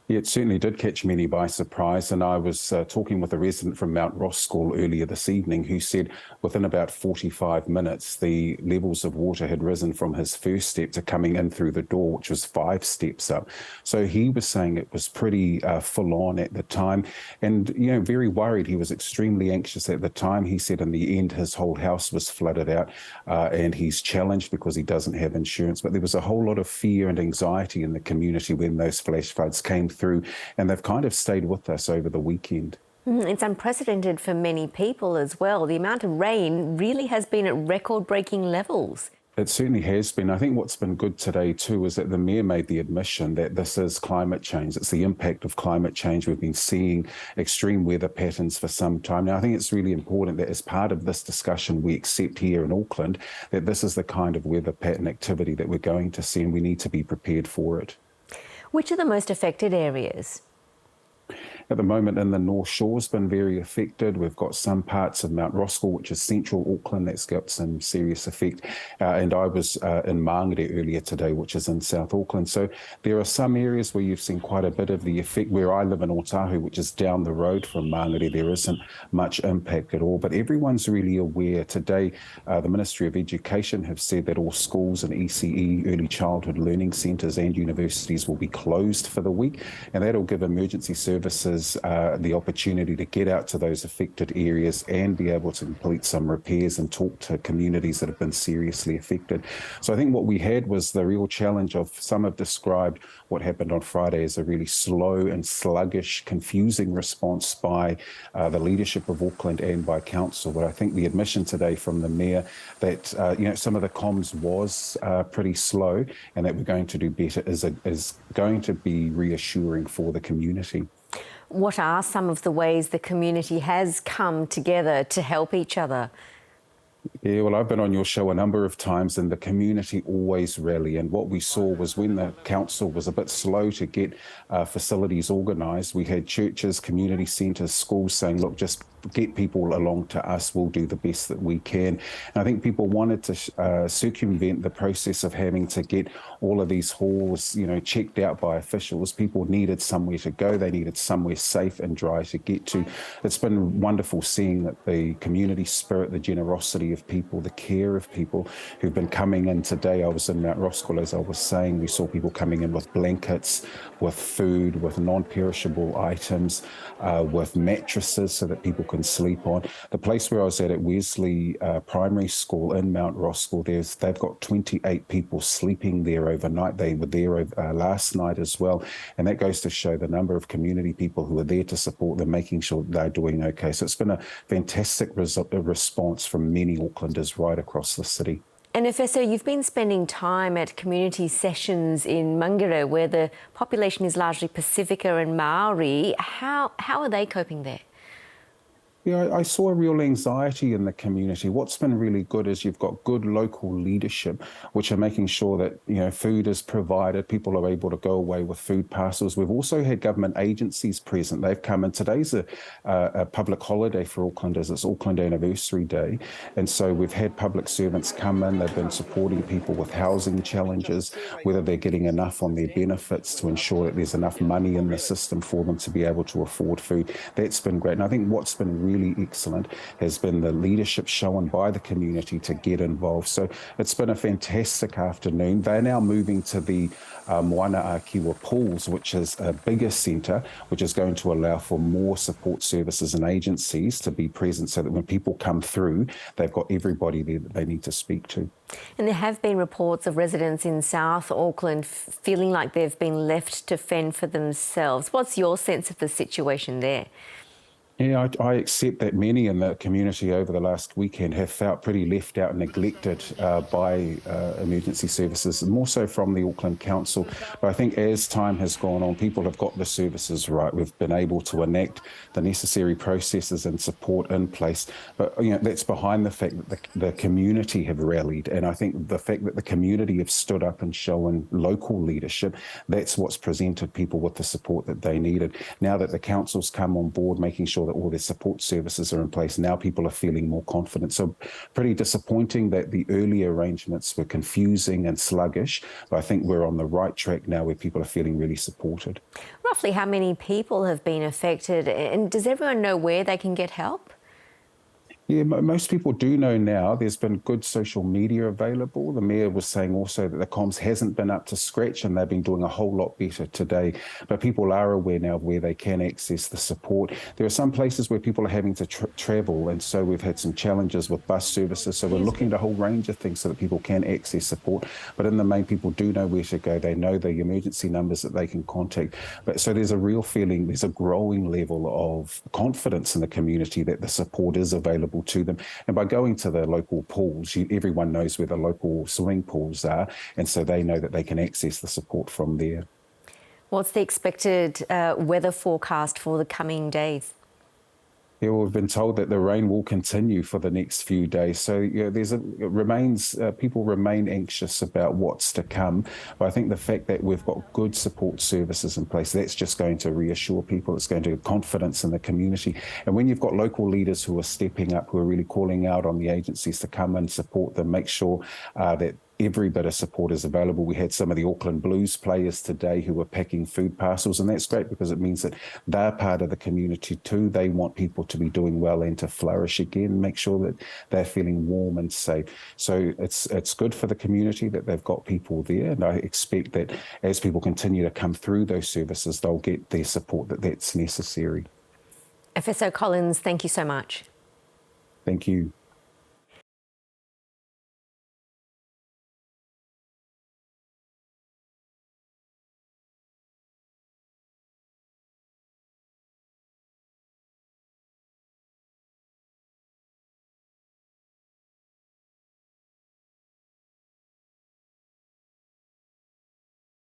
Yeah, it certainly did catch many by surprise. And I was talking with a resident from Mount Ross School earlier this evening who said within about 45 minutes, the levels of water had risen from his first step to coming in through the door, which was 5 steps up. So he was saying it was pretty full on at the time and, very worried. He was extremely anxious at the time. He said in the end, his whole house was flooded out and he's challenged because he doesn't have insurance. But there was a whole lot of fear and anxiety in the community when those flash floods came through, and they've kind of stayed with us over the weekend. It's unprecedented for many people as well. The amount of rain really has been at record-breaking levels. It certainly has been. I think what's been good today too is that the Mayor made the admission that this is climate change. It's the impact of climate change. We've been seeing extreme weather patterns for some time now. I think it's really important that as part of this discussion we accept here in Auckland that this is the kind of weather pattern activity that we're going to see, and we need to be prepared for it. Which are the most affected areas? At the moment in the North Shore's been very affected. We've got some parts of Mount Roskill, which is central Auckland, that's got some serious effect. And I was in Mangere earlier today, which is in South Auckland. So there are some areas where you've seen quite a bit of the effect. Where I live in Otahu, which is down the road from Mangere, there isn't much impact at all. But everyone's really aware. Today, the Ministry of Education have said that all schools and ECE, early childhood learning centres and universities will be closed for the week. And that'll give emergency services the opportunity to get out to those affected areas and be able to complete some repairs and talk to communities that have been seriously affected. So I think what we had was the real challenge of, some have described what happened on Friday as a really slow and sluggish, confusing response by the leadership of Auckland and by council. But I think the admission today from the Mayor that some of the comms was pretty slow, and that we're going to do better is going to be reassuring for the community. What are some of the ways the community has come together to help each other? Yeah, well, I've been on your show a number of times, and the community always rally. And what we saw was when the council was a bit slow to get facilities organised, we had churches, community centres, schools saying, look, just get people along to us, we'll do the best that we can. And I think people wanted to circumvent the process of having to get all of these halls, checked out by officials. People needed somewhere to go. They needed somewhere safe and dry to get to. It's been wonderful seeing that the community spirit, the generosity of people, the care of people who've been coming in today. I was in Mount Roskill, as I was saying. We saw people coming in with blankets, with food, with non-perishable items, with mattresses so that people can sleep on. The place where I was at Wesley Primary School in Mount Roskill, they've got 28 people sleeping there overnight. They were there last night as well. And that goes to show the number of community people who are there to support them, making sure they're doing okay. So it's been a fantastic response from many Aucklanders right across the city. And Efeso, you've been spending time at community sessions in Mangere, where the population is largely Pacifica and Maori. How are they coping there? Yeah, I saw a real anxiety in the community. What's been really good is you've got good local leadership, which are making sure that, food is provided, people are able to go away with food parcels. We've also had government agencies present. They've come in. Today's a public holiday for Aucklanders. It's Auckland Anniversary Day. And so we've had public servants come in. They've been supporting people with housing challenges, whether they're getting enough on their benefits to ensure that there's enough money in the system for them to be able to afford food. That's been great. And I think what's been really excellent has been the leadership shown by the community to get involved. So it's been a fantastic afternoon. They're now moving to the Moana Akiwa pools, which is a bigger centre, which is going to allow for more support services and agencies to be present so that when people come through, they've got everybody there that they need to speak to. And there have been reports of residents in South Auckland feeling like they've been left to fend for themselves. What's your sense of the situation there? Yeah, I accept that many in the community over the last weekend have felt pretty left out and neglected by emergency services, more so from the Auckland Council. But I think as time has gone on, people have got the services right. We've been able to enact the necessary processes and support in place. But that's behind the fact that the community have rallied. And I think the fact that the community have stood up and shown local leadership, that's what's presented people with the support that they needed. Now that the council's come on board, making sure sure that all their support services are in place. Now people are feeling more confident. So pretty disappointing that the early arrangements were confusing and sluggish, but I think we're on the right track now where people are feeling really supported. Roughly how many people have been affected, and does everyone know where they can get help? Yeah, most people do know now. There's been good social media available. The Mayor was saying also that the comms hasn't been up to scratch and they've been doing a whole lot better today. But people are aware now of where they can access the support. There are some places where people are having to travel, and so we've had some challenges with bus services. So we're looking at a whole range of things so that people can access support. But in the main, people do know where to go. They know the emergency numbers that they can contact. But so there's a real feeling, there's a growing level of confidence in the community that the support is available to them. And by going to the local pools, everyone knows where the local swimming pools are, and so they know that they can access the support from there. What's the expected weather forecast for the coming days? Yeah, we've been told that the rain will continue for the next few days. So yeah, people remain anxious about what's to come. But I think the fact that we've got good support services in place, that's just going to reassure people. It's going to give confidence in the community. And when you've got local leaders who are stepping up, who are really calling out on the agencies to come and support them, make sure that every bit of support is available. We had some of the Auckland Blues players today who were packing food parcels, and that's great because it means that they're part of the community too. They want people to be doing well and to flourish again, make sure that they're feeling warm and safe. So it's good for the community that they've got people there, and I expect that as people continue to come through those services, they'll get their support that's necessary. Efeso Collins, thank you so much. Thank you.